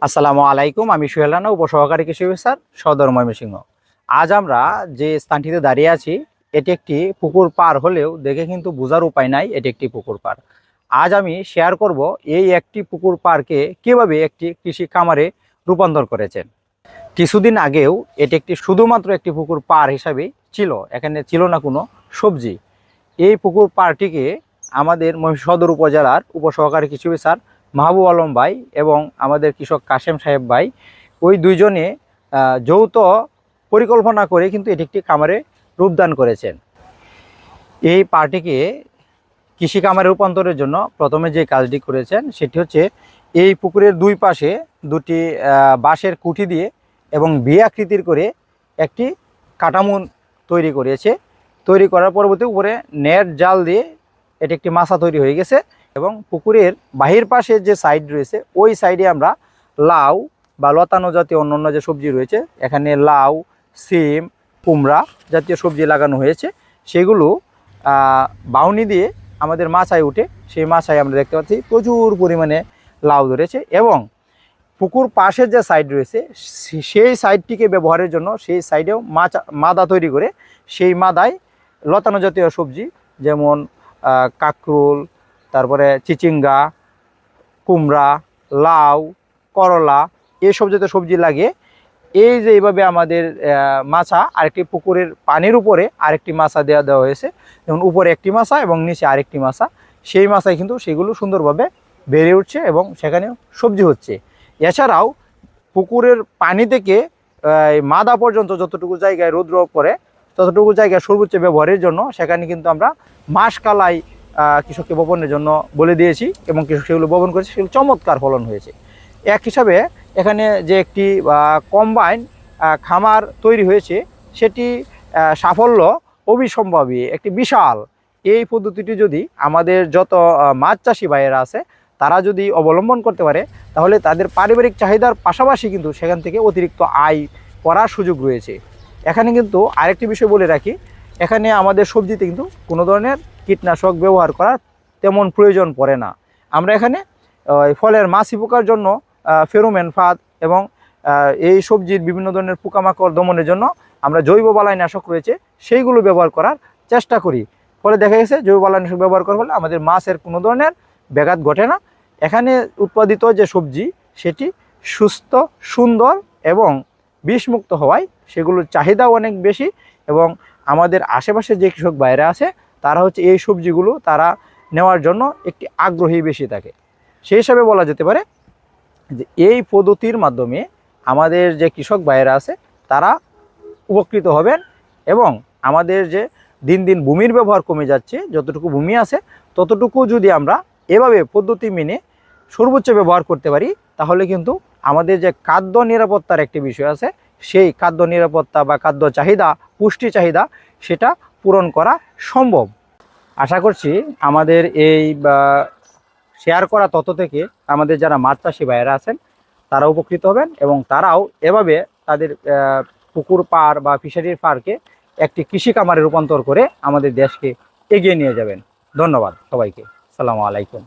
আসসালামু আলাইকুম। আমি সোহেল রানা, উপসহকারী কৃষি অফিসার, সদর ময়মনসিংহ। আজ আমরা যে স্থানটিতে দাঁড়িয়ে আছি এটি একটি পুকুর পার হলেও দেখে কিন্তু বোঝার উপায় নাই এটি একটি পুকুর পার। আজ আমি শেয়ার করব এই একটি পুকুর পারকে কীভাবে একটি কৃষি খামারে রূপান্তর করেছেন। কিছুদিন আগেও এটি একটি শুধুমাত্র একটি পুকুর পার হিসাবেই ছিল, এখানে ছিল না কোনো সবজি। এই পুকুর পারটিকে আমাদের সদর উপজেলার উপসহকারী কৃষি অফিসার মাহবুব আলম ভাই এবং আমাদের কৃষক কাশেম সাহেব ভাই ওই দুইজনে যৌথ পরিকল্পনা করে কিন্তু এটি একটি খামারে রূপদান করেছেন। এই পারটিকে কৃষি খামারে রূপান্তরের জন্য প্রথমে যে কাজটি করেছেন সেটি হচ্ছে এই পুকুরের দুই পাশে দুটি বাঁশের কুঠি দিয়ে এবং ভি আকৃতির করে একটি কাঠামো তৈরি করেছে। তৈরি করার পরবর্তী উপরে নেট জাল দিয়ে এটি একটি মাছা তৈরি হয়ে গেছে এবং পুকুরের বাহির পাশে যে সাইড রয়েছে ওই সাইডে আমরা লাউ বা লতানো জাতীয় অন্যান্য যে সবজি রয়েছে, এখানে লাউ, সিম, কুমড়া জাতীয় সবজি লাগানো হয়েছে। সেগুলো বাউনি দিয়ে আমাদের মাছায় উঠে সেই মাছায় আমরা দেখতে পাচ্ছি প্রচুর পরিমাণে লাউ ধরেছে এবং পুকুর পাশের যে সাইড রয়েছে সেই সাইডটিকে ব্যবহারের জন্য সেই সাইডেও মাদা তৈরি করে সেই মাদায় লতানো জাতীয় সবজি যেমন কাকরুল, তারপরে চিচিঙ্গা, কুমড়া, লাউ, করলা এইসব জাতীয় সবজি লাগিয়ে এই যে এইভাবে আমাদের মাছা আরেকটি পুকুরের পানির উপরে আরেকটি মাছা দেওয়া হয়েছে। যেমন উপরে একটি মাছা এবং নিচে আরেকটি মাছা, সেই মাছায় কিন্তু সেগুলো সুন্দরভাবে বেড়ে উঠছে এবং সেখানে সবজি হচ্ছে। এছাড়াও পুকুরের পানি থেকে মাদা পর্যন্ত যতটুকু জায়গায় রৌদ্র পড়ে ততটুকু জায়গায় সর্বোচ্চ ব্যবহারের জন্য সেখানে কিন্তু আমরা মাসকালাই কৃষককে বপনের জন্য বলে দিয়েছি এবং কৃষক সেগুলো বপন করেছে, সেগুলো চমৎকার ফলন হয়েছে। এক হিসাবে এখানে যে একটি কম্বাইন খামার তৈরি হয়েছে সেটি সাফল্য অবিসম্ভাবী একটি বিশাল। এই পদ্ধতিটি যদি আমাদের যত মাছ চাষি ভাইয়েরা আছে তারা যদি অবলম্বন করতে পারে তাহলে তাদের পারিবারিক চাহিদার পাশাপাশি কিন্তু সেখান থেকে অতিরিক্ত আয় করার সুযোগ রয়েছে। এখানে কিন্তু আরেকটি বিষয় বলে রাখি, এখানে আমাদের সবজিতে কিন্তু কোনো ধরনের কীটনাশক ব্যবহার করার তেমন প্রয়োজন পড়ে না। আমরা এখানে ফলের মাছি পোকার জন্য ফেরোমেন ফাঁদ এবং এই সবজির বিভিন্ন ধরনের পোকামাকড় দমনের জন্য আমরা জৈব বালাইনাশক রয়েছে সেইগুলো ব্যবহার করার চেষ্টা করি। ফলে দেখা গেছে জৈব বালাইনাশক ব্যবহার করার ফলে আমাদের মাছের কোনো ধরনের ব্যাঘাত ঘটে না। এখানে উৎপাদিত যে সবজি সেটি সুস্থ, সুন্দর এবং বিষমুক্ত হওয়ায় সেগুলোর চাহিদাও অনেক বেশি এবং আমাদের আশেপাশে যে কৃষক বাইরে আছে তারা হচ্ছে এই সবজিগুলো তারা নেওয়ার জন্য একটি আগ্রহী বেশি থাকে। সেই হিসাবে বলা যেতে পারে যে এই পদ্ধতির মাধ্যমে আমাদের যে কৃষক ভাইয়েরা আছে তারা উপকৃত হবেন এবং আমাদের যে দিন দিন ভূমির ব্যবহার কমে যাচ্ছে, যতটুকু ভূমি আছে ততটুকু যদি আমরা এভাবে পদ্ধতি মেনে সর্বোচ্চ ব্যবহার করতে পারি তাহলে কিন্তু আমাদের যে খাদ্য নিরাপত্তার একটি বিষয় আছে সেই খাদ্য নিরাপত্তা বা খাদ্য চাহিদা, পুষ্টি চাহিদা সেটা পূরণ করা সম্ভব। আশা করছি আমাদের এই শেয়ার করা তথ্য থেকে আমাদের যারা মাছ চাষি ভাইয়েরা আছেন তারা উপকৃত হবেন এবং তারাও এভাবে তাদের পুকুর পাড় বা ফিশারির পাড়কে একটি কৃষি খামারে রূপান্তর করে আমাদের দেশকে এগিয়ে নিয়ে যাবেন। ধন্যবাদ সবাইকে। আসসালামু আলাইকুম।